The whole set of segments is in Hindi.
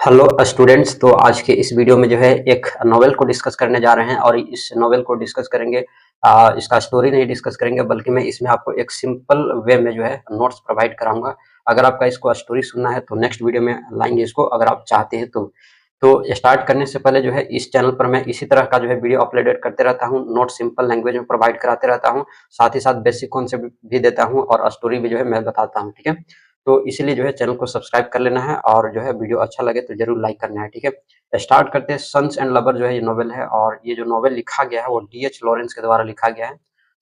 Hello students. तो आज के इस वीडियो में जो है एक नॉवेल को डिस्कस करने जा रहे हैं और इस नॉवेल को डिस्कस करेंगे। इसका स्टोरी नहीं डिस्कस करेंगे, बल्कि मैं इसमें आपको एक सिंपल वे में जो है नोट्स प्रोवाइड कराऊंगा। अगर आपका इसको स्टोरी सुनना है तो नेक्स्ट वीडियो में लाएंगे इसको, अगर आप चाहते हैं तो स्टार्ट करने से पहले जो है इस चैनल पर मैं इसी तरह का जो है वीडियो अपलोडेड करते रहता हूँ, नोट सिंपल लैंग्वेज में प्रोवाइड कराते रहता हूँ, साथ ही साथ बेसिक कॉन्सेप्ट भी देता हूँ और स्टोरी भी जो है मैं बताता हूँ। ठीक है, तो इसीलिए जो है चैनल को सब्सक्राइब कर लेना है और जो है वीडियो अच्छा लगे तो जरूर लाइक करना है। ठीक है, स्टार्ट करते हैं। सन्स एंड लवर जो है ये नॉवेल है और ये जो नॉवेल लिखा गया है वो डीएच लॉरेंस के द्वारा लिखा गया है।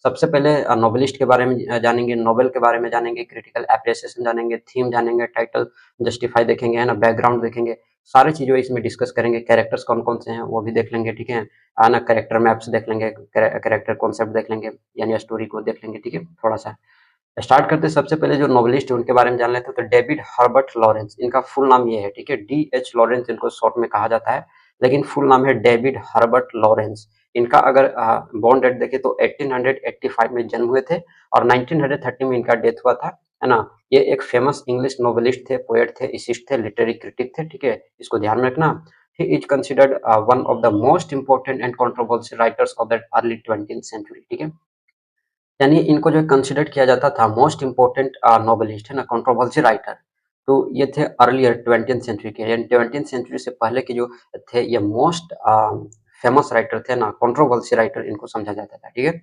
सबसे पहले नॉवेलिस्ट के बारे में जानेंगे, नॉवेल के बारे में जानेंगे, क्रिटिकल एप्रिसिएशन जानेंगे, थीम जानेंगे, टाइटल जस्टिफाई देखेंगे, है ना, बैकग्राउंड देखेंगे, सारी चीजें इसमें डिस्कस करेंगे। कैरेक्टर्स कौन कौन से हैं वो भी देख लेंगे। ठीक है ना, कैरेक्टर मैप्स देख लेंगे, कैरेक्टर कॉन्सेप्ट देख लेंगे, यानी स्टोरी को देख लेंगे। ठीक है, थोड़ा सा स्टार्ट करते हैं। सबसे पहले जो नॉवेलिस्ट है उनके बारे में जान लेते हैं। तो डेविड हर्बर्ट लॉरेंस, इनका फुल नाम ये है। ठीक है, डी एच लॉरेंस इनको शॉर्ट में कहा जाता है, लेकिन फुल नाम है डेविड हर्बर्ट लॉरेंस। इनका अगर बॉर्न डेट देखें तो 1885 में जन्म हुए थे और 1930 में इनका डेथ हुआ था, है ना। ये एक फेमस इंग्लिश नॉवेलिस्ट थे, पोएट थे, इसिस्ट थे, लिटरेरी क्रिटिक थे। ठीक है, इसको ध्यान में रखना। He is considered one of the most important and controversial writers of the early 20th century. ठीक है, यानी इनको जो है कंसिडर किया जाता था मोस्ट इम्पोर्टेंट नॉवेलिस्ट, है ना, कंट्रोवर्सी राइटर। तो ये थे अर्लियर 20th सेंचुरी के, यानी 20th सेंचुरी से पहले के जो थे ये मोस्ट फेमस राइटर थे ना, कंट्रोवर्सी राइटर इनको समझा जाता था। ठीक है,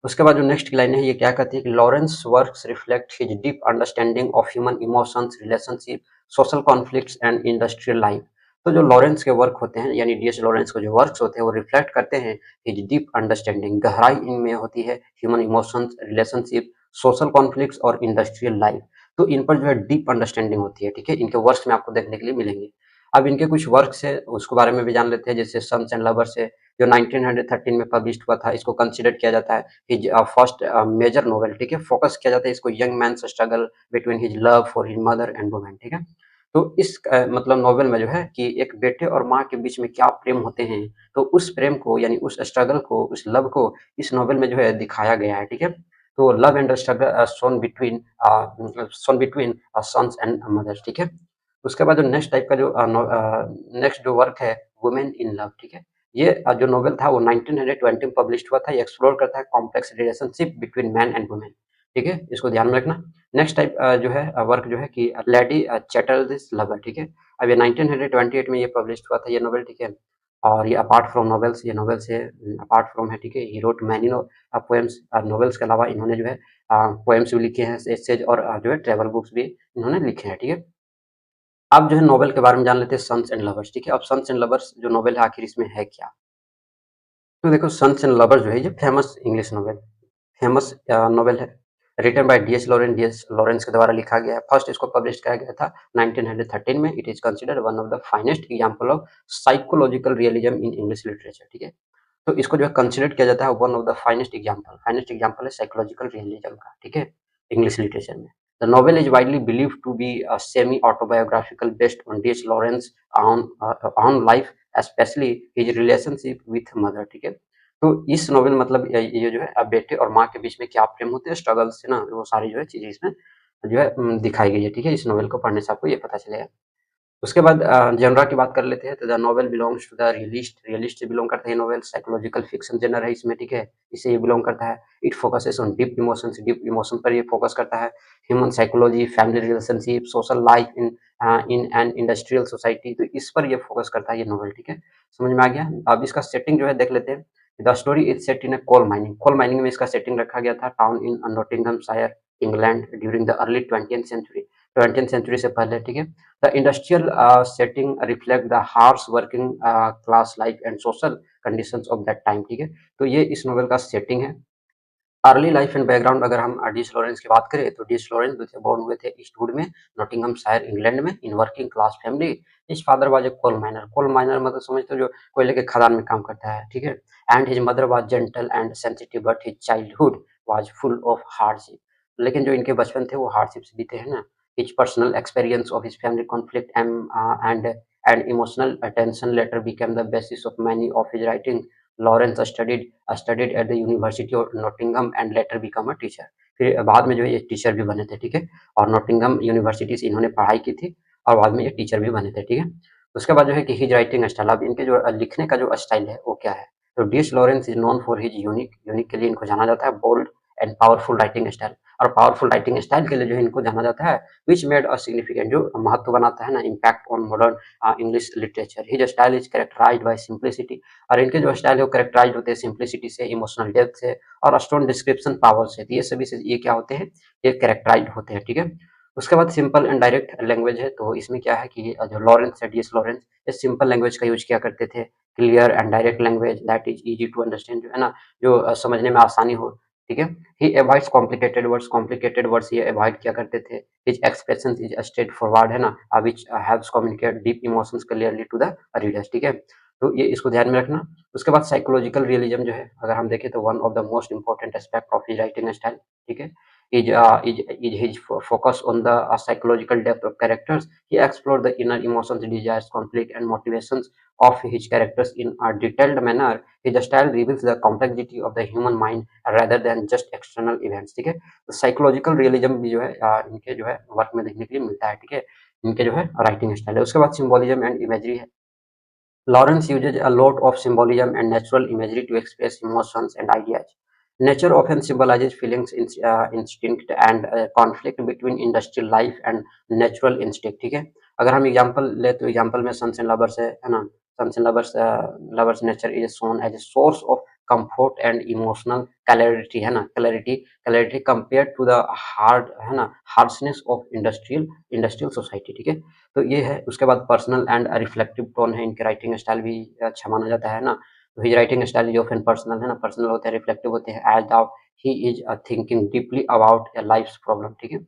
उसके बाद जो नेक्स्ट लाइन है ये क्या कहती है कि Lawrence works reflect his deep understanding of human emotions, relationship, social conflicts and industrial life. तो जो लॉरेंस के वर्क होते हैं, यानी डीएच लॉरेंस के जो वर्क्स होते हैं वो रिफ्लेक्ट करते हैं हिज डीप अंडरस्टैंडिंग, गहराई इनमें होती है, human emotions, relationship, social conflicts और इंडस्ट्रियल लाइफ। तो इन पर जो है डीप अंडरस्टैंडिंग होती है। ठीक है, इनके वर्क्स में आपको देखने के लिए मिलेंगे। अब इनके कुछ वर्क्स है उसके बारे में भी जान लेते हैं, जैसे सन्स एंड लवर्स है जो 1913 में पब्लिश हुआ था। इसको कंसिडर किया जाता है हिज फर्स्ट मेजर नोवेल। ठीक है, फोकस किया जाता है इसको young man struggle between his love for his mother and women. ठीक है, तो इस मतलब नोवेल में जो है कि एक बेटे और माँ के बीच में क्या प्रेम होते हैं, तो उस प्रेम को, यानी उस स्ट्रगल को, उस लव को इस नोवेल में जो है दिखाया गया है। ठीक है, तो love and struggle son between sons and mothers. ठीक है, उसके बाद जो नेक्स्ट टाइप का जो नेक्स्ट जो वर्क है वुमेन इन लव। ठीक है, ये जो नोवेल था वो 1920 में पब्लिश हुआ था। ये एक्सप्लोर करता है complex relationship between man and women. ठीक है, इसको ध्यान में रखना। नेक्स्ट टाइप जो है वर्क जो है कि लेडी चैटरदिस लवर। ठीक है, अब ये 1928 में ये पब्लिश हुआ था ये नोवेल। ठीक है, और ये अपार्ट फ्रॉम नॉवेल्स, ये नॉवेल्स है अपार्ट फ्रॉम है। ठीक है, he road many poems. Novels के अलावा इन्होंने जो है पोएम्स भी लिखे हैं, एसेज और जो है ट्रेवल बुक्स भी इन्होंने लिखे हैं। ठीक है, अब जो है नोवेल के बारे में जान लेते हैं, सन्स एंड लवर्स। ठीक है, अब सन्स एंड लवर्स जो नोवेल है आखिर इसमें है क्या। तो देखो सन्स एंड लवर्स जो है ये famous English novel, famous novel है, written by D H Lawrence. D H Lawrence के द्वारा लिखा गया है। फर्स्ट इसको पब्लिश किया गया था 1913 में। It is considered one of the finest example of psychological realism in English literature. ठीक है, तो इसको जो है कंसिडर किया जाता है one of the finest example है साइकोलॉजिकल रियलिज्म का। ठीक है, इंग्लिश लिटरेचर में। The novel is widely believed to be semi autobiographical based on DH Lawrence on life, specially his relationship with mother. ठीक है, तो इस नोवेल मतलब ये जो है अब बेटे और माँ के बीच में क्या प्रेम होते हैं, स्ट्रगल से ना, वो सारी जो है चीजें इसमें जो है दिखाई गई है। ठीक है, इस नोवेल को पढ़ने से आपको ये पता चलेगा। उसके बाद जनरा की बात कर लेते हैं। तो the novel belongs to the realist, realist से बिलोंग करता है ये नोवेल। साइकोलॉजिकल फिक्शन जनर है इसमें। ठीक है, इससे ये बिलोंग करता है। It focuses on deep emotion पर ये फोकस करता है। Human psychology, family relationship, social life in in an industrial society, तो इस पर ये फोकस करता है ये नोवेल। ठीक है, समझ में आ गया। अब इसका सेटिंग जो है देख लेते हैं। The story is set in a coal mining, coal mining में इसका सेटिंग रखा गया था, town in Nottinghamshire England during the early 20th century से पहले। ठीक है, the industrial setting reflect the harsh working class life and social conditions of that time। ठीक है, तो ये इस नोवेल का सेटिंग है। अर्ली लाइफ एंड बैकग्राउंड अगर हम डीएच लॉरेंस की बात करें तो डीएच लॉरेंस जो थे बोर्न हुए थे ईस्टवुड में, नॉटिंघमशायर इंग्लैंड में, in working class family. His father was a coal miner, coal miner मतलब समझते हो जो कोयले के खदान में काम करता है। ठीक है, and his mother was gentle and sensitive but his childhood was full of hardship. लेकिन जो इनके बचपन थे वो हार्डशिप से बीते हैं ना। His personal experience of his family conflict and emotional tension letter became the basis of many of his writing. Lawrence studied at the university of Nottingham and later become a teacher. फिर बाद में जो है ये टीचर भी बने थे। ठीक है, और नॉटिंघम यूनिवर्सिटी से इन्होंने पढ़ाई की थी और बाद में ये टीचर भी बने थे। ठीक है, उसके बाद जो है कि हिज राइटिंग स्टाइल, अब इनके जो लिखने का जो स्टाइल है वो क्या है। तो D.H.. Lawrence is known for his unique unique के लिए इनको जाना जाता है, bold and powerful writing style, और पावरफुल राइटिंग स्टाइल के लिए जो है इनको जाना जाता है, विच मेड अ सिग्निफिकेंट, जो महत्व बनाता है ना, impact on modern English literature. His style is characterised by simplicity, और इनके जो स्टाइल है वो कैरेक्टराइज्ड होते हैं सिंप्लिसिटी से, इमोशनल डेप्थ से, और स्ट्रॉन्ग डिस्क्रिप्शन पावर से। तो ये सभी से ये क्या होते हैं, ये कैरेक्टराइज्ड होते हैं, ठीक है। उसके बाद सिंपल एंड डायरेक्ट लैंग्वेज है, तो इसमें क्या है कि जो लॉरेंस है, डी.एच. लॉरेंस, ये सिंपल लैंग्वेज का यूज किया करते थे, clear and direct language that is easy to understand, जो है ना, जो समझने में आसानी हो, ठीक है। ही अवॉइड्स कॉम्प्लिकेटेड वर्ड्स ये अवॉइड किया करते थे। His expressions is straightforward, है ना, which haves communicate deep emotions clearly to the readers, ठीक है। तो ये इसको ध्यान में रखना। उसके बाद साइकोलॉजिकल रियलिज्म जो है, अगर हम देखें तो one of the most important aspect of his writing style, ठीक है, is his focus on the psychological depth of characters. He explored the inner emotions, desires, conflict, and motivations of his characters in a detailed manner. His style reveals the complexity of the human mind rather than just external events, ठीक है। तो साइकोलॉजिकल रियलिज्म भी जो है इनके जो है वर्क में देखने के लिए मिलता है, ठीक है, इनके जो है राइटिंग स्टाइल है। उसके बाद सिम्बोलिज्म एंड इमेजरी है। Lawrence uses a lot of symbolism and natural imagery to express emotions and ideas. Nature often symbolizes feelings, instinct and conflict between industrial life and natural instinct, ठीक है। अगर हम एग्जांपल ले तो एग्जांपल में सन्स एंड लवर्स है ना, sons and lovers, lovers nature is shown as a source of comfort and emotional clarity, है ना, clarity compare to the hard, है ना, हार्शनेस ऑफ इंडस्ट्रियल सोसाइटी, ठीक है। तो ये है। उसके बाद पर्सनल एंड रिफ्लेक्टिव टोन है, इनके राइटिंग स्टाइल भी अच्छा माना जाता है ना। तो हिज राइटिंग स्टाइल जो ऑफन पर्सनल, है ना, पर्सनल होते हैं, रिफ्लेक्टिव होते हैं, as of he is thinking deeply about a life's problem, ठीक है।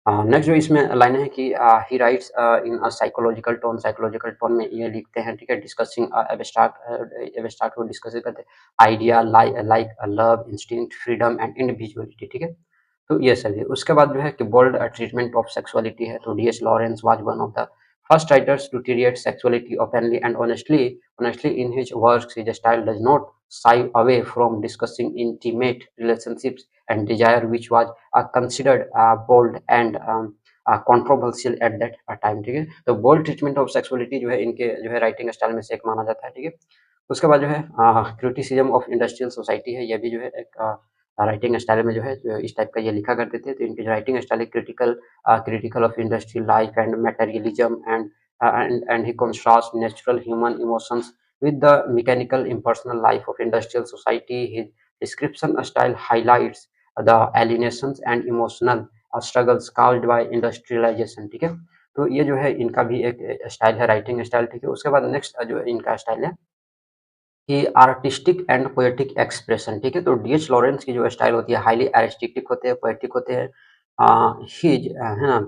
नेक्स्ट जो इसमें लाइन है कि he writes in a psychological tone में ये लिखते हैं, ठीक है, डिस्कसिंग एब्स्ट्रैक्ट को डिस्कस करते हैं, idea like love, instinct, freedom and individuality, ठीक है। तो ये सभी। उसके बाद जो है कि बोल्ड ट्रीटमेंट ऑफ सेक्सुअलिटी है, तो D.H.. Lawrence was one of the first writers to treat sexuality openly and honestly in his works. His style does not shy away from discussing intimate relationships and desire, which was considered bold and controversial at that time, ठीक है। तो बोल्ड ट्रीटमेंट ऑफ सेक्सुअलिटी जो है इनके जो है राइटिंग स्टाइल में से एक माना जाता है, ठीक है। उसके बाद जो है क्रिटिसिज्म ऑफ इंडस्ट्रियल सोसाइटी है, यह भी जो है एक राइटिंग स्टाइल में जो है जो इस टाइप का ये लिखा करते थे। तो इनकी जो राइटिंग स्टाइल है critical of industrial life and materialism and he contrasts natural human emotions with the mechanical impersonal life of industrial society. His description style highlights the alienations and emotional struggles caused by industrialization, ठीक है। तो ये जो है इनका भी एक स्टाइल है, राइटिंग स्टाइल, ठीक है। उसके बाद नेक्स्ट जो इनका स्टाइल है कि आर्टिस्टिक एंड पोएटिक एक्सप्रेशन, ठीक है। तो डी.एच. लॉरेंस की जो स्टाइल होती है हाईली आर्टिस्टिक होते हैं, पोएटिक होते हैं। हिज है ना,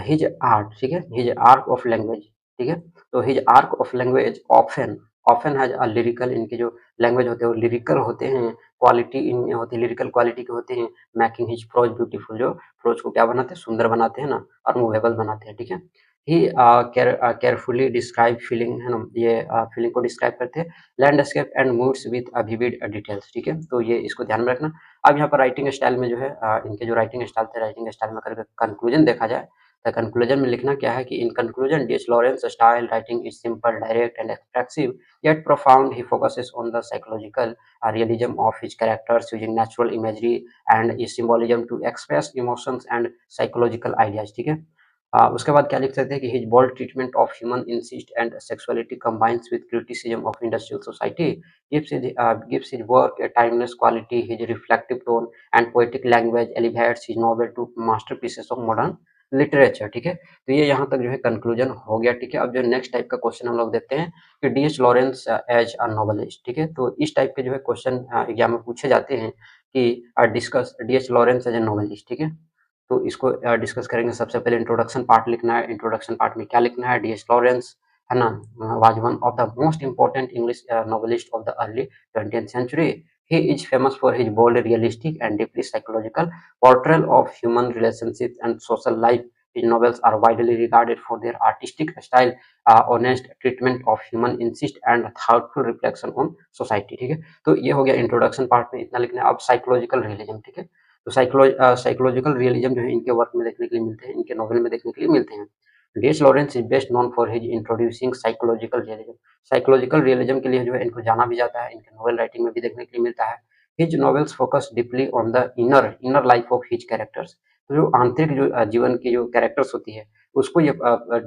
हिज आर्ट, ठीक है, हिज आर्क ऑफ लैंग्वेज, ठीक है। तो his arc of language often often has a lyrical, इनके जो लैंग्वेज होते हैं वो लिरिकल होते हैं, क्वालिटी इनमें होती है, लिरिकल क्वालिटी के होते हैं, मेकिंग हिज प्रोज ब्यूटीफुल, जो प्रोज को क्या बनाते हैं, सुंदर बनाते हैं ना, और मूवेबल बनाते हैं, ठीक है। ही केयरफुली डिस्क्राइब फीलिंग, है ना, ये फीलिंग को डिस्क्राइब करते हैं, landscape and moods with vivid details, ठीक है। तो ये इसको ध्यान में रखना। अब यहाँ पर राइटिंग स्टाइल में जो है इनके जो राइटिंग स्टाइल थे, राइटिंग स्टाइल में अगर कंक्लूजन देखा जाए तो कंक्लूजन में लिखना क्या है कि in conclusion D.H.. Lawrence style writing is simple, direct and expressive yet profound. He focuses on the psychological realism of his characters using natural imagery and is symbolism to express emotions and psychological ideas, ठीक है। उसके बाद क्या लिख सकते हैं कि his bold treatment of human insist and sexuality combines with criticism of industrial society gives his work a timeless quality. His reflective tone and poetic language elevates his novel to masterpieces of modern literature, ठीक है। तो ये यहाँ तक जो है कंक्लूजन हो गया, ठीक है। अब जो नेक्स्ट टाइप का क्वेश्चन हम लोग देखते हैं कि D H. Lawrence as a novelist, ठीक है। तो इस टाइप के जो है क्वेश्चन एग्जाम में पूछे जाते हैं कि discuss D H. Lawrence as a novelist, ठीक है। तो इसको डिस्कस करेंगे। सबसे पहले इंट्रोडक्शन पार्ट लिखना है। इंट्रोडक्शन पार्ट में क्या लिखना है, डी.एच. लॉरेंस, है ना, was one of the most important English novelist of the early 20th century. He is famous for his bold, realistic, and deeply psychological portrayal of human relationships and social life. His novels are widely regarded for their artistic style, honest treatment of human insist, and thoughtful reflection on society, ठीक है। तो ये हो गया इंट्रोडक्शन पार्ट में इतना लिखना है। अब साइकोलॉजिकल रियलिज्म, ठीक है। तो साइकोलॉजिकल रियलिज्म जो है इनके वर्क में देखने के लिए मिलते हैं, इनके नॉवेल में देखने के लिए मिलते हैं। D.H.. Lawrence is best known for his introducing psychological realism. Psychological realism के लिए जो है इनको जाना भी जाता है, इनके नॉवेल राइटिंग में भी देखने के लिए मिलता है। His novels focus deeply on the inner life of his characters. तो जो आंतरिक जो जीवन की जो कैरेक्टर्स होती है उसको ये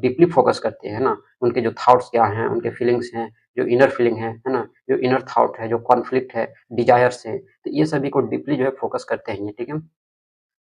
डीपली फोकस करते हैं ना, उनके जो थॉट्स क्या हैं, उनके फीलिंग्स हैं, जो इनर फीलिंग है ना, जो इनर थॉट है, जो कॉन्फ्लिक्ट है, डिजायर्स हैं, तो ये सभी को डीपली जो है फोकस करते हैं ये, ठीक है।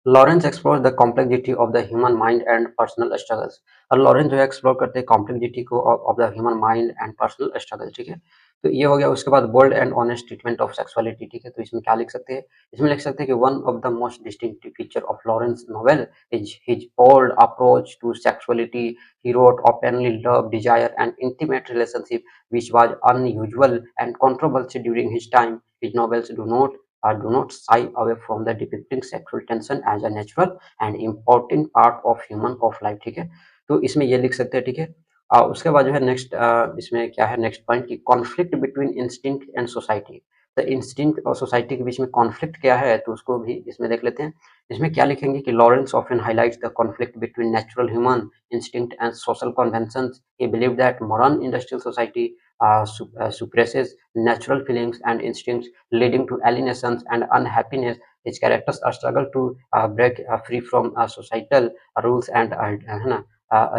Lawrence explore the complexity of the human mind and personal struggles. और लॉरेंस जो है एक्सप्लोर करते हैं कॉम्प्लेक्सिटी को of the human mind and personal struggle, ठीक है। तो ये हो गया। उसके बाद bold and honest treatment of sexuality, ठीक है। तो इसमें क्या लिख सकते हैं, इसमें लिख सकते हैं कि one of the most distinctive feature of Lawrence novel is his bold approach to sexuality. He wrote openly love, desire and intimate relationship which was unusual and controversial during his time. His novels do not shy away from the depicting sexual tension as a natural and important part of human of life, ठीक है। तो इसमें ये लिख सकते हैं, ठीक है। उसके बाद जो है नेक्स्ट इसमें क्या है, नेक्स्ट पॉइंट की conflict between instinct and society. तो इंस्टिंक्ट और सोसाइटी के बीच में कॉन्फ्लिक्ट क्या है, तो उसको भी इसमें देख लेते हैं। इसमें क्या लिखेंगे कि Lawrence often highlights the conflict between natural human instinct and social conventions. He believed that modern industrial society suppresses natural feelings and instincts, leading to alienations and unhappiness. His characters struggle to break free from societal rules and है ना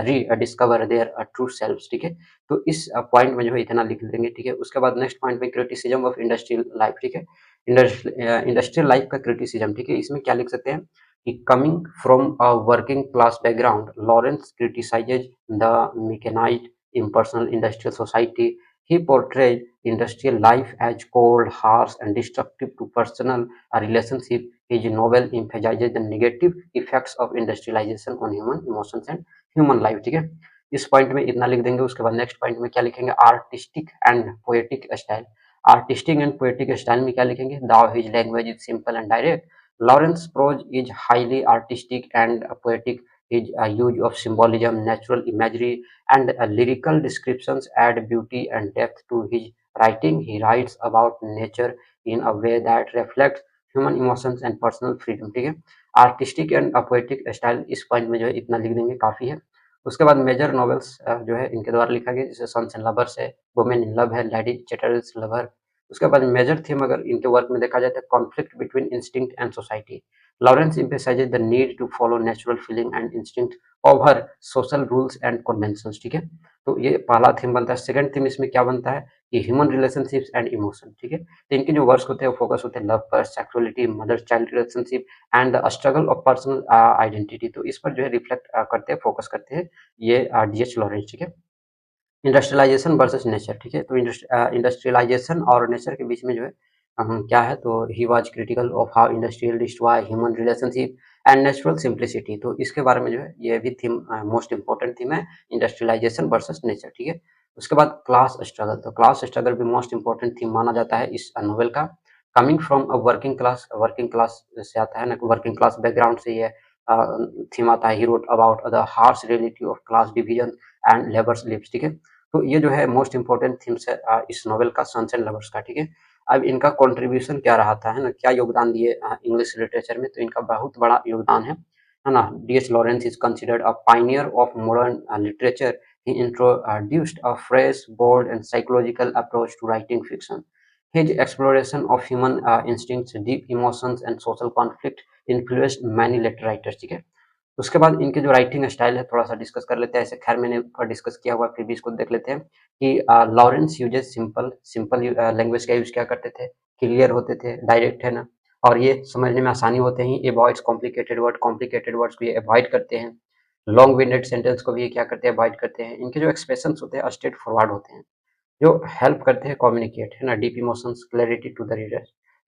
rediscover their true selves, ठीक है। तो इस पॉइंट में जो है इतना लिख देंगे, ठीक है। उसके बाद नेक्स्ट पॉइंट में क्रिटिसिज्म ऑफ इंडस्ट्रियल लाइफ, ठीक है। इंडस्ट्रियल लाइफ का क्रिटिसिज्म, ठीक है। इसमें क्या लिख सकते हैं कि coming from a working class background, Lawrence criticizes the mechanized, impersonal industrial society. He portrayed industrial life as cold, harsh, and destructive to personal relationship. His novel emphasizes the negative effects of industrialization on human emotions and human life, ठीक है। इस पॉइंट में इतना लिख देंगे। उसके बाद नेक्स्ट पॉइंट में क्या लिखेंगे, artistic and poetic style. Artistic and poetic style में क्या लिखेंगे, though his language is simple and direct. Lawrence's prose is highly artistic and poetic. His use of symbolism, natural imagery, and lyrical descriptions add beauty and depth to his writing. He writes about nature in a way that reflects human emotions and personal freedom, ठीक है। आर्टिस्टिक एंड पोएटिक स्टाइल इस पॉइंट में जो है इतना लिख देंगे, काफी है। उसके बाद मेजर नॉवेल्स जो है इनके द्वारा लिखा गया, जैसे सन्स एंड लवर्स है, वुमेन इन लव है, लेडी चैटर्स लवर। उसके बाद मेजर थीम अगर इनके वर्क में देखा जाए तो conflict between instinct and society. Lawrence emphasizes the need to follow natural feeling and instinct over social rules and conventions, ठीक है। तो ये पहला थीम बनता है। सेकंड थीम इसमें क्या बनता है कि ह्यूमन रिलेशनशिप्स एंड इमोशन, ठीक है। तो इनके जो वर्क्स होते हैं वो फोकस होते हैं लव पर, sexuality, mother child relationship and the struggle of personal identity. तो इस पर जो है रिफ्लेक्ट करते हैं, फोकस करते हैं ये डी.एच. लॉरेंस, ठीक है। इंडस्ट्रियलाइजेशन वर्सेस नेचर, ठीक है। तो इंडस्ट्रियलाइजेशन और नेचर के बीच में जो है क्या है, तो he was critical of how industrial destroy human relationship and natural simplicity. तो इसके बारे में जो है ये भी थीम मोस्ट इंपॉर्टेंट थीम है, इंडस्ट्रियलाइजेशन वर्सेस नेचर, ठीक है। उसके बाद क्लास स्ट्रगल। तो क्लास स्ट्रगल भी मोस्ट इंपॉर्टेंट थीम माना जाता है इस नोवेल का। Coming from a working class से आता है ना, वर्किंग क्लास बैकग्राउंड से ये थीम आता है। He wrote about the harsh reality of class division and labours lives, ठीक है। तो ये जो है मोस्ट इंपॉर्टेंट थीम्स है इस नोवेल का, सन्स एंड लवर्स का, ठीक है। अब इनका कंट्रीब्यूशन क्या रहा था, है ना, क्या योगदान दिए इंग्लिश लिटरेचर में, तो इनका बहुत बड़ा योगदान है ना। D H. Lawrence is considered a pioneer of modern literature. He introduced a fresh, bold and psychological approach to writing fiction. His exploration of human instincts, deep emotions, and social conflict influenced many later writers, ठीक है। उसके बाद इनके जो राइटिंग स्टाइल है थोड़ा सा डिस्कस कर लेते हैं। ऐसे खैर मैंने डिस्कस किया हुआ, फिर भी इसको देख लेते हैं कि लॉरेंस यूजेस सिंपल लैंग्वेज का यूज क्या करते थे, क्लियर होते थे, डायरेक्ट, है ना, और ये समझने में आसानी होते हैं। अवॉइड्स कॉम्प्लिकेटेड वर्ड्स को ये अवॉइड करते हैं। लॉन्ग विंडेड सेंटेंस को भी ये क्या करते हैं, अवॉइड करते हैं। इनके जो एक्सप्रेशंस होते हैं स्ट्रेट फॉरवर्ड होते हैं, जो हेल्प करते हैं कम्युनिकेट, है ना, deep emotions, clarity to the reader.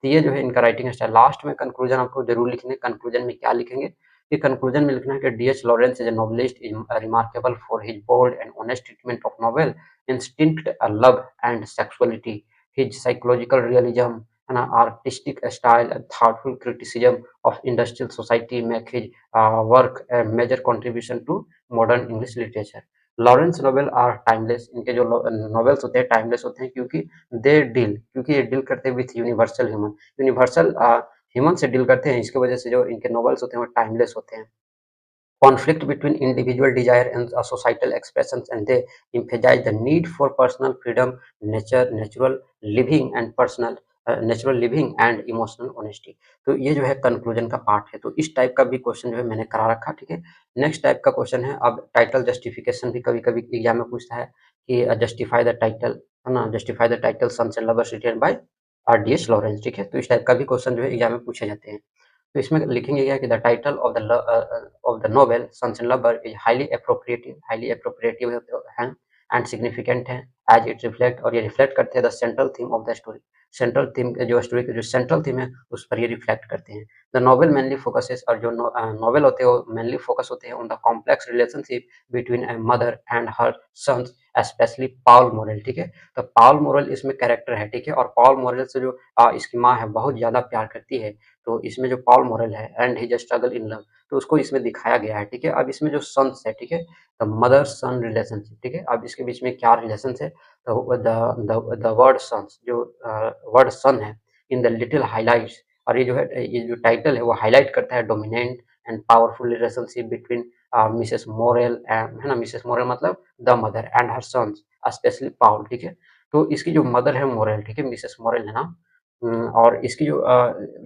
तो ये जो है इनका राइटिंग स्टाइल। लास्ट में कंक्लूजन आपको जरूर लिखने, कंक्लूजन में क्या लिखेंगे कि कंक्लूजन में लिखना है कि D H. Lawrence is a novelist is remarkable for his bold and honest treatment of novel instinct, love and sexuality. His psychological realism, है ना, artistic style and thoughtful criticism of industrial society make his work a major contribution to modern English literature. Lawrence novel are timeless. इनके जो नॉवेल्स होते हैं टाइमलेस होते हैं क्योंकि ये डील करते हैं विथ यूनिवर्सल ह्यूमन से डील करते हैं। इसकी वजह से जो इनके नॉवेल्स होते हैं वो टाइमलेस होते हैं। conflict between individual desire and societal expressions, and they emphasize the need for personal freedom, natural living and personal natural living and emotional honesty. तो ये जो है कंक्लूजन का पार्ट है। तो इस टाइप का भी क्वेश्चन जो है मैंने करा रखा, ठीक है। नेक्स्ट टाइप का क्वेश्चन है, अब टाइटल जस्टिफिकेशन भी कभी कभी एग्जाम में पूछता है कि जस्टिफाई द टाइटल, है ना, justify the title sons and lovers written by R.D.S. Lawrence, ठीक है। तो इस टाइप का भी क्वेश्चन जो है एग्जाम में पूछे जाते हैं। तो इसमें लिखेंगे क्या कि the title of the novel sons and lover is highly appropriative है एंड सिग्निफिकेंट है, एज इट रिफ्लेक्ट, और ये रिफ्लेक्ट करते हैं the central theme of the story. Central theme जो स्टोरी की जो सेंट्रल थीम है उस पर ये रिफ्लेक्ट करते हैं। द नोवेल मेनली फोकसेस, और जो नोवेल होते हैं वो मेनली फोकस होते हैं on the complex relationship between a mother and her sons, especially Paul Morel, ठीक है। तो पाउल मोरेल इसमें कैरेक्टर है, ठीक है। और पाउल मोरेल से जो इसकी माँ है बहुत ज्यादा प्यार करती है। तो इसमें जो पॉल मॉरल है and his struggle in love, तो उसको इसमें दिखाया गया है, ठीक है। अब इसमें जो सन्स है, ठीक है, द मदर सन रिलेशनशिप, ठीक है। अब इसके बीच में क्या रिलेशन है, तो द वर्ड सन्स, जो वर्ड सन है इन द लिटिल हाईलाइट्स, और ये जो है ये जो टाइटल है वो हाईलाइट करता है dominant and powerful relationship between Mrs Morel and, है ना, मिसेस मोरेल मतलब the mother and her sons, especially Paul, ठीक है। तो इसकी जो मदर है मोरेल, ठीक है, मिसेस मोरेल है ना, और इसकी जो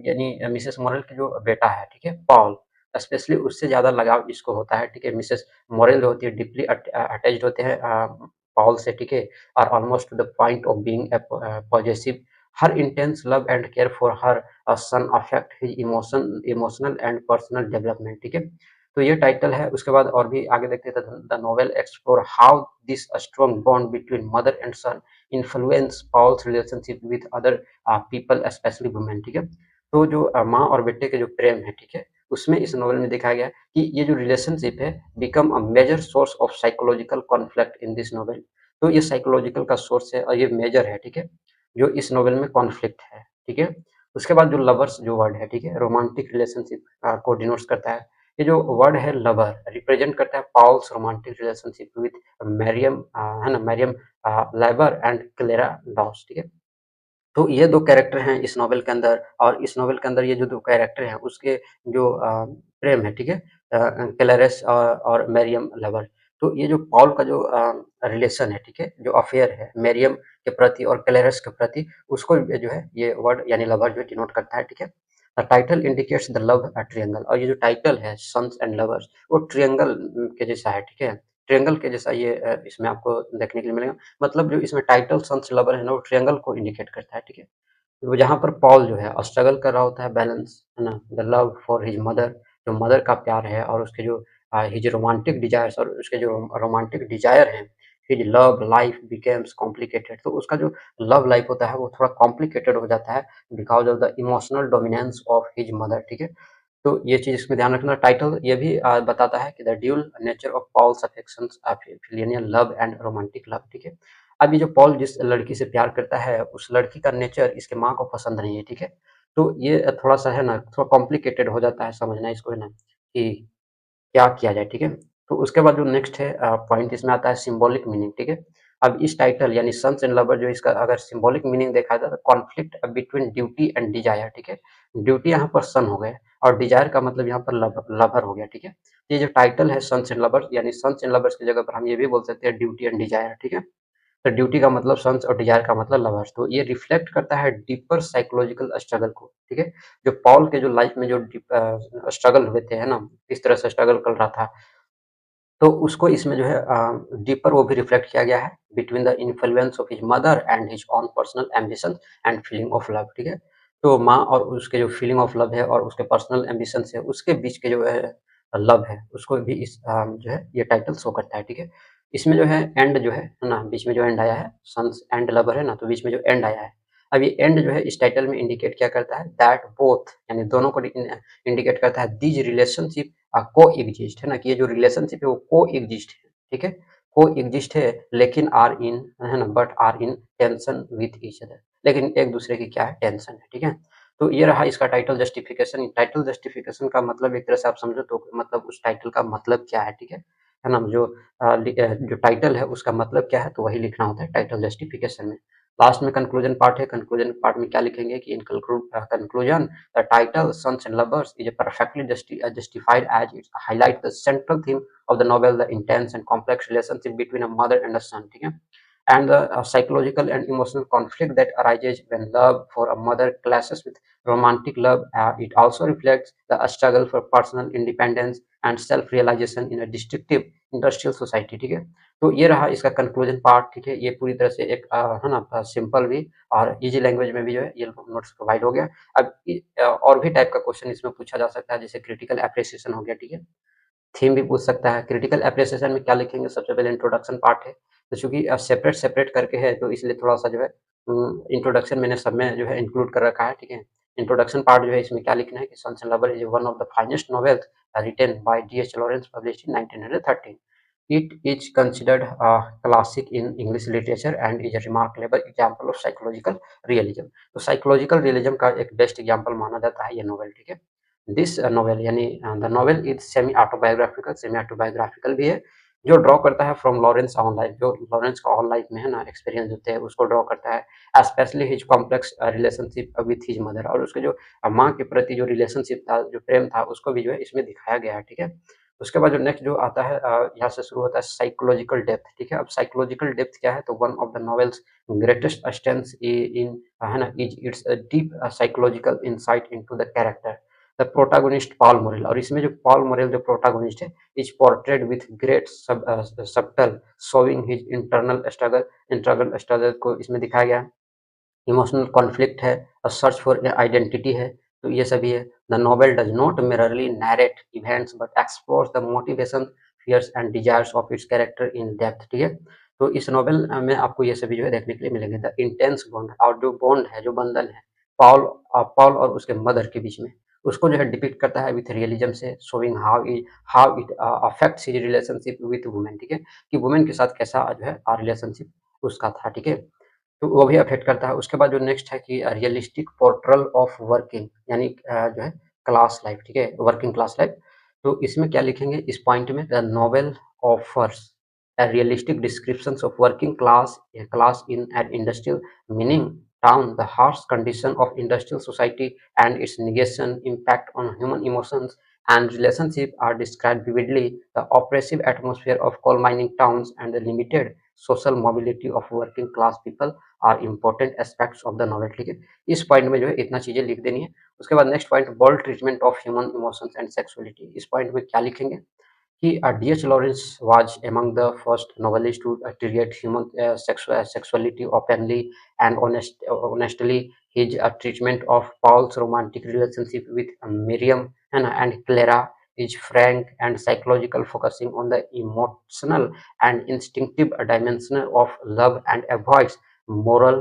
यानी मिसेस मोरेल की जो बेटा है, ठीक है, पॉल, स्पेशली उससे ज़्यादा लगाव इसको होता है, ठीक है। मिसेस मोरेल जो होती है डीपली अटैच्ड होते हैं पॉल से, ठीक है, और almost to the point of being possessive. Her intense love and care for her son affect his emotional and personal development, ठीक है। तो ये टाइटल है। उसके बाद और भी आगे देखते हैं, the novel explore how this strong bond between mother and son influence Paul's relationship with other people specially women, ठीक है। तो जो माँ और बेटे के जो प्रेम है, ठीक है, उसमें इस नॉवल में दिखाया गया कि ये जो रिलेशनशिप है become a major source of psychological conflict in this novel. तो ये साइकोलॉजिकल का सोर्स है और ये मेजर है, ठीक है, जो इस नॉवल में कॉन्फ्लिक्ट है, ठीक है। उसके बाद जो लवर्स जो वर्ड है, ठीक है, रोमांटिक रिलेशनशिप को डिनोट्स करता है। ये जो वर्ड है लवर रिप्रेजेंट करता है Paul's romantic relationship with Miriam, है ना, मैरियम लेबर एंड क्लेरा डॉस, ठीक है। तो ये 2 कैरेक्टर हैं इस नॉवेल के अंदर, और इस नॉवेल के अंदर ये जो 2 कैरेक्टर हैं उसके जो प्रेम है, ठीक है, क्लैरिस और मैरियम लवर। तो ये जो पॉल का जो रिलेशन है, ठीक है, जो अफेयर है मैरियम के प्रति और क्लैरिस के प्रति, उसको जो है ये वर्ड यानी लवर जो डिनोट करता है, ठीक है। The title indicates the love triangle, और ये जो टाइटल है सन्स एंड लवर्स वो ट्रायंगल के जैसा है, ठीक है। ट्रायंगल के जैसा ये इसमें आपको देखने के लिए मिलेगा। मतलब जो इसमें टाइटल सन्स लवर है ना वो ट्रायंगल को इंडिकेट करता है, ठीक है। तो जहाँ पर पॉल जो है स्ट्रगल कर रहा होता है बैलेंस, है ना, the love for his mother, जो मदर का प्यार है, और उसके जो हिज रोमांटिक डिजायर्स, और उसके जो रोमांटिक डिजायर हैं, his love life becomes complicated. तो उसका जो लव लाइफ होता है वो थोड़ा कॉम्प्लिकेटेड हो जाता है because of the emotional dominance of his mother, ठीक है। तो ये चीज़ इसमें ध्यान रखना। टाइटल ये भी बताता है कि the dual nature of Paul's affections, filial love and romantic love, ठीक है। अब ये जो पॉल जिस लड़की से प्यार करता है उस लड़की का नेचर इसके माँ को पसंद नहीं है, ठीक है। तो ये थोड़ा-सा है ना, थोड़ा कॉम्प्लिकेटेड हो जाता है समझना इसको, है ना, कि क्या किया जाए, ठीक है। तो उसके बाद जो नेक्स्ट है पॉइंट इसमें आता है सिंबॉलिक मीनिंग, ठीक है। अब इस टाइटल यानी सन्स एंड लवर जो इसका अगर सिंबॉलिक मीनिंग देखा जाए तो conflict between duty and desire, ठीक है। ड्यूटी यहाँ पर सन हो गए और डिजायर का मतलब यहाँ पर लवर हो गया, ठीक है। ये जो टाइटल है सन्स एंड लवर्स, यानी सन्स एंड लवर्स की जगह पर हम ये भी बोल सकते हैं ड्यूटी एंड डिजायर, ठीक है। तो ड्यूटी का मतलब सन्स और डिजायर का मतलब लवर्स। तो ये रिफ्लेक्ट करता है डीपर साइकोलॉजिकल स्ट्रगल को, ठीक है। जो पॉल के जो लाइफ में जो स्ट्रगल हुए थे, है ना, किस तरह से स्ट्रगल कर रहा था, तो उसको इसमें जो है डीपर वो भी रिफ्लेक्ट किया गया है between the influence of his mother and his own personal ambition and feeling of love, ठीक है। तो माँ और उसके जो फीलिंग ऑफ लव है और उसके पर्सनल एम्बिशन है उसके बीच के जो है लव है उसको भी इस जो है ये टाइटल शो करता है, ठीक है। इसमें जो है एंड जो है ना, बीच में जो एंड आया है, सन्स एंड लवर है ना, तो बीच में जो एंड आया है। अब ये एंड जो है इस टाइटल में इंडिकेट क्या करता है, दैट बोथ यानी दोनों को इंडिकेट करता है दीज रिलेशनशिप को एग्जिस्ट, है ना, कि ये जो रिलेशनशिप है वो को एग्जिस्ट है, ठीक है। को एग्जिस्ट है लेकिन आर इन, है ना, but are in tension with each other, लेकिन एक दूसरे की क्या है, टेंशन है, ठीक है। तो ये रहा इसका टाइटल जस्टिफिकेशन। टाइटल जस्टिफिकेशन का मतलब एक तरह से आप समझो तो मतलब उस टाइटल का मतलब क्या है, ठीक है ना। जो जो टाइटल है उसका मतलब क्या है तो वही लिखना होता है टाइटल जस्टिफिकेशन में। लास्ट में कंक्लूजन पार्ट है, कंक्लूजन पार्ट में क्या लिखेंगे कि in conclusion the title sons and lovers is perfectly justified as it highlights the central theme of the novel, the intense and complex relationship between a mother and a son, ठीक है, and the psychological and emotional conflict that arises when love for a mother clashes with romantic love. It also reflects the struggle for personal independence and self realization in a destructive industrial society, ठीक है। तो ये रहा इसका कंक्लूजन पार्ट, ठीक है। ये पूरी तरह से एक है ना सिंपल भी और इजी लैंग्वेज में भी जो है ये नोट्स प्रोवाइड हो गया। अब और भी टाइप का क्वेश्चन इसमें पूछा जा सकता है, जैसे क्रिटिकल एप्रिसिएशन हो गया, ठीक है। थीम भी पूछ सकता है। क्रिटिकल एप्रिसिएशन में क्या लिखेंगे, सबसे पहले इंट्रोडक्शन पार्ट है, तो चूंकि सेपरेट सेपरेट करके है तो इसलिए थोड़ा सा जो है इंट्रोडक्शन मैंने सब में जो है इंक्लूड कर रखा है, ठीक है। इंट्रोडक्शन पार्ट जो है इसमें क्या लिखना है कि sons and lover is one of the finest novels written by D.H. Lawrence, published in 1913. It is considered a classic in English literature and is a remarkable example of psychological realism. तो साइकोलॉजिकल रियलिज्म का एक बेस्ट एग्जांपल माना जाता है ये नॉवेल, ठीक है। दिस नॉवेल यानी the novel is semi autobiographical भी है, जो ड्रॉ करता है फ्रॉम लॉरेंस ऑन लाइफ, जो लॉरेंस का ऑन लाइफ में है ना एक्सपीरियंस होते हैं उसको ड्रॉ करता है, specially his complex relationship with his mother, और उसके जो माँ के प्रति जो रिलेशनशिप था, जो प्रेम था, उसको भी जो है इसमें दिखाया गया है, ठीक है। उसके बाद जो नेक्स्ट जो आता है यहाँ से शुरू होता है साइकोलॉजिकल डेप्थ, ठीक है। अब साइकोलॉजिकल डेप्थ क्या है, तो one of the novel's greatest strengths in है ना is its deep psychological insight into the character the protagonist Paul Morel, और इसमें जो पॉल मोरेल जो प्रोटागोनिस्ट है is portrayed with great subtle showing his internal struggle को इसमें दिखाया गया है। इमोशनल कॉन्फ्लिक्ट है और सर्च फॉर आइडेंटिटी है, तो ये सभी है। The novel does not merely narrate events but explores the motivation, fears and desires of its character in depth, ठीक है। तो इस नॉवेल में आपको ये सभी जो है देखने के लिए मिलेंगे। द इंटेंस बॉन्ड, और जो बॉन्ड है, जो बंधन है पॉल और उसके मदर के बीच में, उसको जो है डिपिक्ट करता है विथ रियलिज्म से, showing how it affects his relationship with women, ठीक है, कि वुमेन के साथ कैसा जो है रिलेशनशिप उसका था, ठीक है। तो वो भी अफेक्ट करता है। उसके बाद जो नेक्स्ट है कि रियलिस्टिक पोर्ट्रेल ऑफ वर्किंग, यानी जो है क्लास लाइफ, ठीक है, वर्किंग क्लास लाइफ। तो इसमें क्या लिखेंगे इस पॉइंट में, the novel offers a realistic descriptions of working class, a class in an industrial meaning town, the harsh condition of industrial society and its negation impact on human emotions and relationship are described vividly. The oppressive atmosphere of coal mining towns and the limited social mobility of working class people are important aspects of the novel, ठीक है। इस पॉइंट में जो है इतना चीजें लिख देनी है। उसके बाद next point, bold treatment of human emotions and sexuality, इस पॉइंट में क्या लिखेंगे कि D.H. Lawrence was among the first novelists to treat human sexuality openly and honestly. His treatment of Paul's romantic relationship with Miriam and Clara is frank and psychological, focusing on the emotional and instinctive dimension of love and avoids moral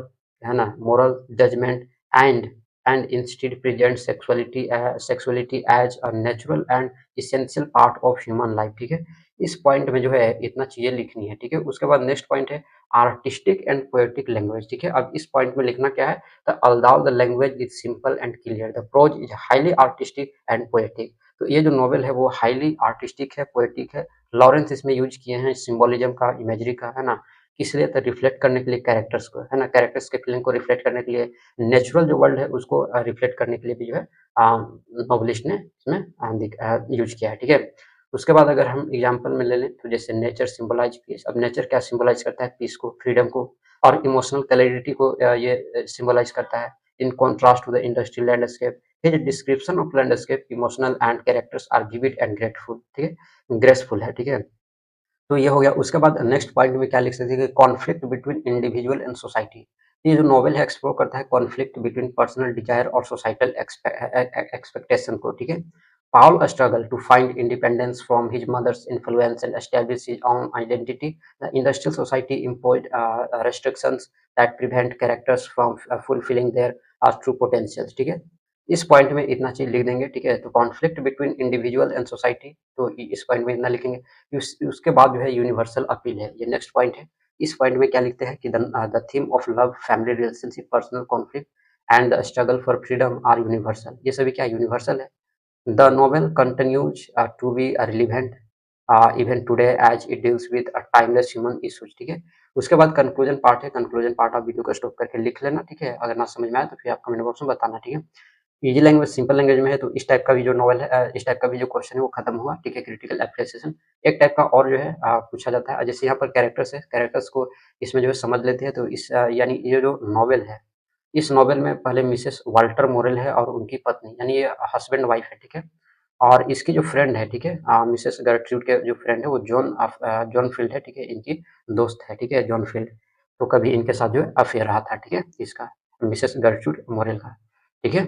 moral judgment and instead presents sexuality as a natural and essential part of human life, ठीक है। इस पॉइंट में जो है इतना चीजें लिखनी है, ठीक है। उसके बाद नेक्स्ट पॉइंट है आर्टिस्टिक एंड पोएटिक लैंग्वेज, ठीक है। अब इस पॉइंट में लिखना क्या है, the although the language is simple and clear, the prose is highly artistic and poetic. तो ये जो नॉवेल है वो हाईली आर्टिस्टिक है, पोएटिक है। लॉरेंस इसमें यूज किए हैं सिंबोलिज्म का, इमेजरी का, है ना, किस लिए, तो रिफ्लेक्ट करने के लिए कैरेक्टर्स को, है ना, कैरेक्टर्स के फीलिंग को रिफ्लेक्ट करने के लिए, नेचुरल जो वर्ल्ड है उसको रिफ्लेक्ट करने के लिए भी जो है नॉवलिस्ट ने इसमें यूज किया है, ठीक है। उसके बाद अगर हम एग्जांपल में ले लें तो जैसे नेचर सिंबलाइज पीस, अब नेचर क्या सिंबलाइज करता है, पीस को, फ्रीडम को और इमोशनल क्लैरिटी को ये सिंबलाइज करता है। In contrast to the industrial landscape, his description of landscape emotional and characters are vivid and grateful, ठीक है, ग्रेसफुल है, ठीक है। तो ये हो गया। उसके बाद नेक्स्ट पॉइंट में क्या लिख सकते हैं कि conflict between individual and society, ये जो नॉवेल है एक्सप्लोर करता है कॉन्फ्लिक्ट बिटवीन पर्सनल डिजायर और सोसाइटल एक्सपेक्टेशन को, ठीक है। Paul struggled to find independence from his mother's influence and establish his own identity. The industrial society imposed restrictions that prevent characters from fulfilling their true potentials, ठीक है। इस पॉइंट में इतना चीज लिख देंगे, ठीक है। तो conflict between individual and society, तो इस पॉइंट में इतना लिखेंगे। उसके बाद जो है यूनिवर्सल अपील है, ये नेक्स्ट पॉइंट है। इस पॉइंट में क्या लिखते हैं कि the theme of love, family relationship, personal conflict and the struggle for freedom are universal, ये सभी क्या यूनिवर्सल है। The novel continues to be relevant even today as it deals with timeless human issues, ठीक है। उसके बाद कंक्लूजन पार्ट है, कंक्लूजन पार्ट आप वीडियो को स्टॉप करके लिख लेना, ठीक है। अगर ना समझ में आए तो फिर आप कमेंट बॉक्स में बताना, ठीक है। ईजी लैंग्वेज, सिंपल लैंग्वेज में है तो इस टाइप का भी जो नॉवल है, इस टाइप का भी जो क्वेश्चन है वो खत्म हुआ, ठीक है। क्रिटिकल एप्रिसिएशन एक टाइप का और जो है पूछा जाता है, जैसे यहाँ पर कैरेक्टर्स है, कैरेक्टर्स को इसमें जो है समझ लेते हैं। तो इस यानी ये जो नॉवेल है, इस नॉवेल में पहले मिसेस वाल्टर मोरेल है और उनकी पत्नी, यानी ये हस्बैंड वाइफ है, ठीक है। और इसकी जो फ्रेंड है, ठीक है, मिसेस गर्ट्रूड के जो फ्रेंड है वो जॉन फील्ड है, ठीक है, इनकी दोस्त है, ठीक है, जॉन फील्ड। तो कभी इनके साथ जो है अफेयर रहा था, ठीक है, इसका, मिसेस गर्ट्रूड मोरेल का, ठीक है।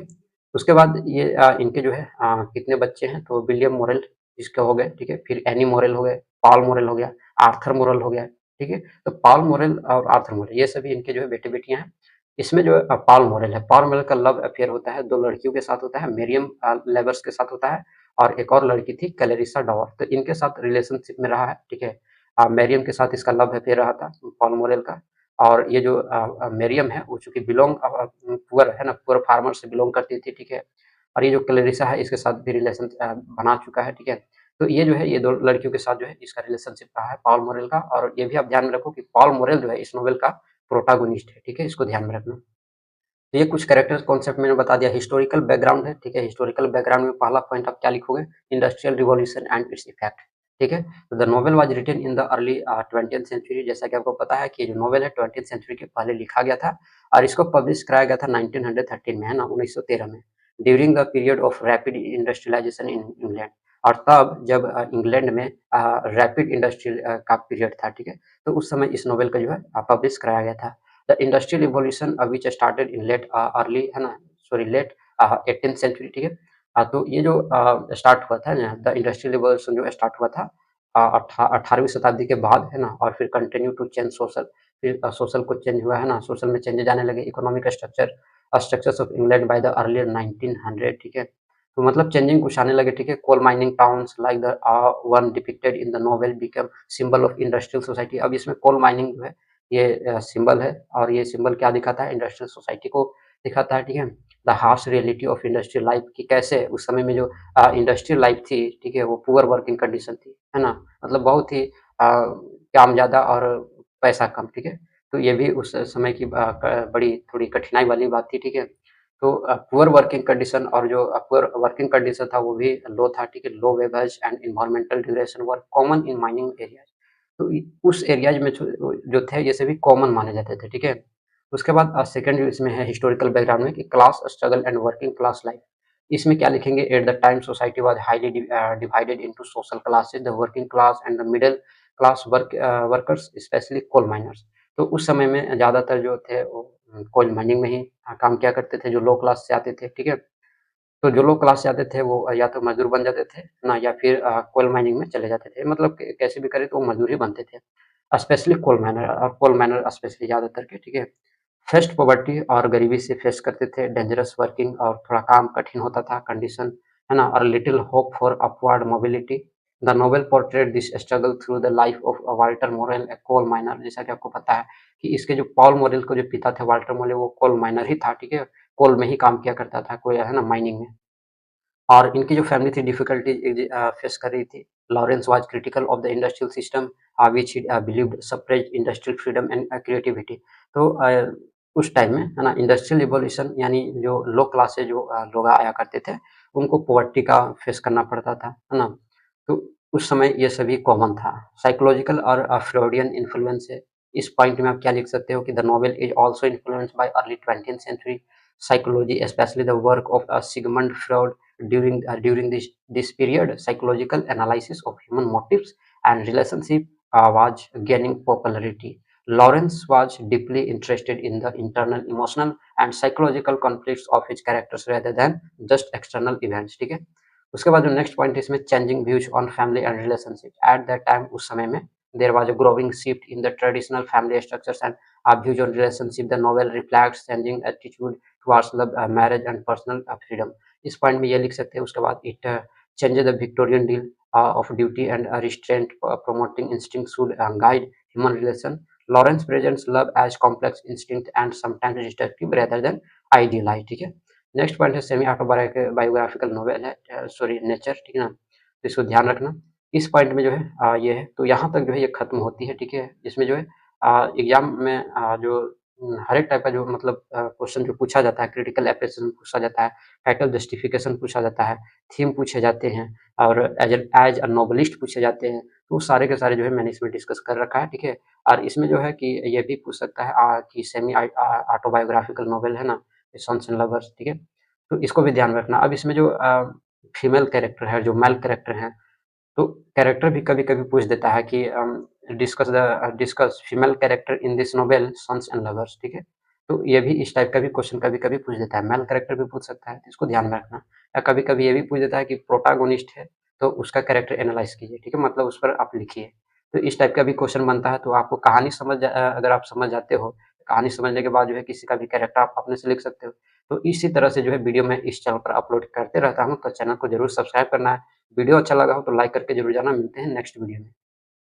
उसके बाद ये इनके जो है कितने बच्चे हैं, तो विलियम मोरेल इसके हो गए, ठीक है। फिर एनी मोरेल हो गए, पॉल मोरेल हो गया, आर्थर मोरेल हो गया, ठीक है। तो पॉल मोरेल और आर्थर मोरेल ये सभी इनके जो है बेटे-बेटियाँ हैं। इसमें जो है पॉल मोरेल है, पॉल मोरेल का लव अफेयर होता है 2 लड़कियों के साथ होता है, मेरियम लेवर्स के साथ होता है और एक और लड़की थी क्लैरिसा डॉवर, तो इनके साथ रिलेशनशिप में रहा है, ठीक है। मेरियम के साथ इसका लव अफेयर रहा था पॉल मोरेल का। और ये जो मेरियम है वो चूँकि पुअर है ना, पुअर फार्मर से बिलॉन्ग करती थी, ठीक है। और ये जो क्लैरिसा है इसके साथ भी रिलेशन बना चुका है, ठीक है। तो ये जो है ये 2 लड़कियों के साथ जो है इसका रिलेशनशिप रहा है पॉल मोरेल का। और ये भी आप ध्यान में रखो कि पॉल मोरेल जो है इस नॉवेल का प्रोटैगोनिस्ट है, ठीक है, इसको ध्यान में रखना। तो ये कुछ कैरेक्टर्स कॉन्सेप्ट मैंने बता दिया। हिस्टोरिकल बैकग्राउंड है, ठीक है। हिस्टोरिकल बैकग्राउंड में पहला पॉइंट आप क्या लिखोगे, industrial revolution and its effect, ठीक है। तो the novel was written in the early 20th century, जैसा कि आपको पता है कि जो नोवेल है 20th सेंचुरी के पहले लिखा गया था और इसको पब्लिश कराया गया था 1913 में, है ना, 1913 में, during the period of rapid industrialisation in England. और तब जब इंग्लैंड में रैपिड इंडस्ट्रियल का पीरियड था, ठीक है। तो उस समय इस नोवेल का जो है पब्लिश कराया गया था। The industrial revolution which started in late early, है ना, सॉरी लेट 18th सेंचुरी, ठीक है। तो ये जो स्टार्ट हुआ था ना, द इंडस्ट्रियल रिवॉल्यूशन जो स्टार्ट हुआ था 18वीं शताब्दी के बाद, है ना। और फिर कंटिन्यू टू चेंज सोशल, फिर सोशल को चेंज हुआ, है ना, सोशल में चेंजेस आने लगे, economic structures of England by the earlier 1900, ठीक है। तो मतलब चेंजिंग कुछ आने लगे, ठीक है। Coal mining towns like the one depicted in the novel become symbol of industrial society. अब इसमें कोल माइनिंग जो है ये सिंबल है और ये सिंबल क्या दिखाता है, इंडस्ट्रियल सोसाइटी को दिखाता है, ठीक है। The harsh reality of industrial life, कि कैसे उस समय में जो इंडस्ट्रियल लाइफ थी, ठीक है, वो पुअर वर्किंग कंडीशन थी, है ना, मतलब बहुत ही काम ज़्यादा और पैसा कम, ठीक है। तो ये भी उस समय की बड़ी थोड़ी कठिनाई वाली बात थी, ठीक है। तो पुअर वर्किंग कंडीशन और जो पुअर वर्किंग कंडीशन था वो भी लो था, ठीक है। Low wages and environmental duration were common in mining areas. तो उस एरियाज में जो थे ये सभी कॉमन माने जाते थे, ठीक है। उसके बाद सेकंड जो इसमें है हिस्टोरिकल बैकग्राउंड में कि class struggle and working class life. इसमें क्या लिखेंगे, at the time society was highly divided into social classes, the working class and the middle class workers specially coal miners. तो उस समय में ज़्यादातर जो थे वो कोल माइनिंग में ही काम किया करते थे, जो लो क्लास से आते थे, ठीक है। तो जो लोग क्लास से आते थे वो या तो मज़दूर बन जाते थे ना, या फिर कोल माइनिंग में चले जाते थे, मतलब कैसे भी करे तो वो मज़दूर ही बनते थे। स्पेशली कोल माइनर, और कोल माइनर स्पेशली ज़्यादातर के, ठीक है। फेस्ड पॉवर्टी और गरीबी से फेस करते थे, डेंजरस वर्किंग और थोड़ा काम कठिन होता था, कंडीशन, है ना, और little hope for upward mobility. The novel portrait this struggle through the life of Walter Morel, a coal miner. जैसा कि आपको पता है कि इसके जो पॉल मोरेल को जो पिता थे वाल्टर मोरेल, वो कोल माइनर ही था, ठीक है। कोल में ही काम किया करता था, कोई, है ना, माइनिंग में। और इनकी जो फैमिली थी डिफिकल्टीज फेस कर रही थी। Lawrence was critical of the industrial system which he believed suppressed industrial freedom and creativity. तो उस टाइम में, है ना, इंडस्ट्रियल रिवॉल्यूशन यानी जो लो क्लास से जो लोग आया करते थे उनको पॉवर्टी का फेस करना पड़ता था, है ना। तो उस समय ये सभी कॉमन था। साइकोलॉजिकल और फ्रॉडियन इन्फ्लुएंस है। इस पॉइंट में आप क्या लिख सकते हो कि the novel is also influenced by early 20th century psychology, especially the work of Sigmund Freud. During this period, psychological analysis of human motives and relationship was gaining popularity. Lawrence was deeply interested in the internal emotional and psychological conflicts of his characters rather than just external events, ठीक है। उसके बाद जो नेक्स्ट पॉइंट है इसमें changing views on family and relationship. At that time, उस समय में, there was a growing shift in the traditional family structures and views on relationship. The novel reflects changing attitude towards love, marriage and personal freedom. इस पॉइंट में ये लिख सकते हैं। उसके बाद it changes the Victorian deal of duty and restraint, promoting instinct should guide human relation. Lawrence presents love as complex instinct and sometimes destructive rather than idealized, ठीक है। नेक्स्ट पॉइंट है सेमी ऑटोबायोग्राफिकल नोवेल है, सॉरी नेचर, ठीक है ना, तो इसको ध्यान रखना। इस पॉइंट में जो है ये है, तो यहाँ तक जो है ये खत्म होती है, ठीक है? इसमें जो है एग्ज़ाम में जो हर एक टाइप का जो मतलब क्वेश्चन जो पूछा जाता है, क्रिटिकल एप्रेसिएशन पूछा जाता है, टाइटल जस्टिफिकेशन पूछा जाता है, थीम पूछे जाते हैं और एज़ अ नॉवेलिस्ट पूछे जाते हैं, तो सारे के सारे जो है मैंने इसमें डिस्कस कर रखा है, ठीक है? और इसमें जो है कि ये भी पूछ सकता है कि सेमी ऑटोबायोग्राफिकल नॉवेल है ना, सन्स एंड लवर्स, ठीक है? तो इसको भी ध्यान में रखना। अब इसमें जो फीमेल कैरेक्टर है, जो मेल कैरेक्टर हैं, तो कैरेक्टर भी कभी-कभी पूछ देता है कि discuss female character in this novel sons and lovers, ठीक है? तो ये भी इस टाइप का भी क्वेश्चन कभी-कभी पूछ देता है, मेल कैरेक्टर भी पूछ सकता है, तो इसको ध्यान में रखना। या कभी-कभी ये भी पूछ देता है कि प्रोटैगोनिस्ट है, तो उसका कैरेक्टर एनालाइज़ कीजिए, ठीक है? मतलब उस पर आप लिखिए। तो इस टाइप का भी क्वेश्चन बनता है, तो आपको कहानी अगर आप समझ जाते हो, कहानी समझने के बाद जो है किसी का भी कैरेक्टर आप अपने से लिख सकते हो। तो इसी तरह से जो है वीडियो मैं इस चैनल पर अपलोड करते रहता हूँ, तो चैनल को ज़रूर सब्सक्राइब करना है। वीडियो अच्छा लगा हो तो लाइक करके ज़रूर जाना। मिलते हैं नेक्स्ट वीडियो में।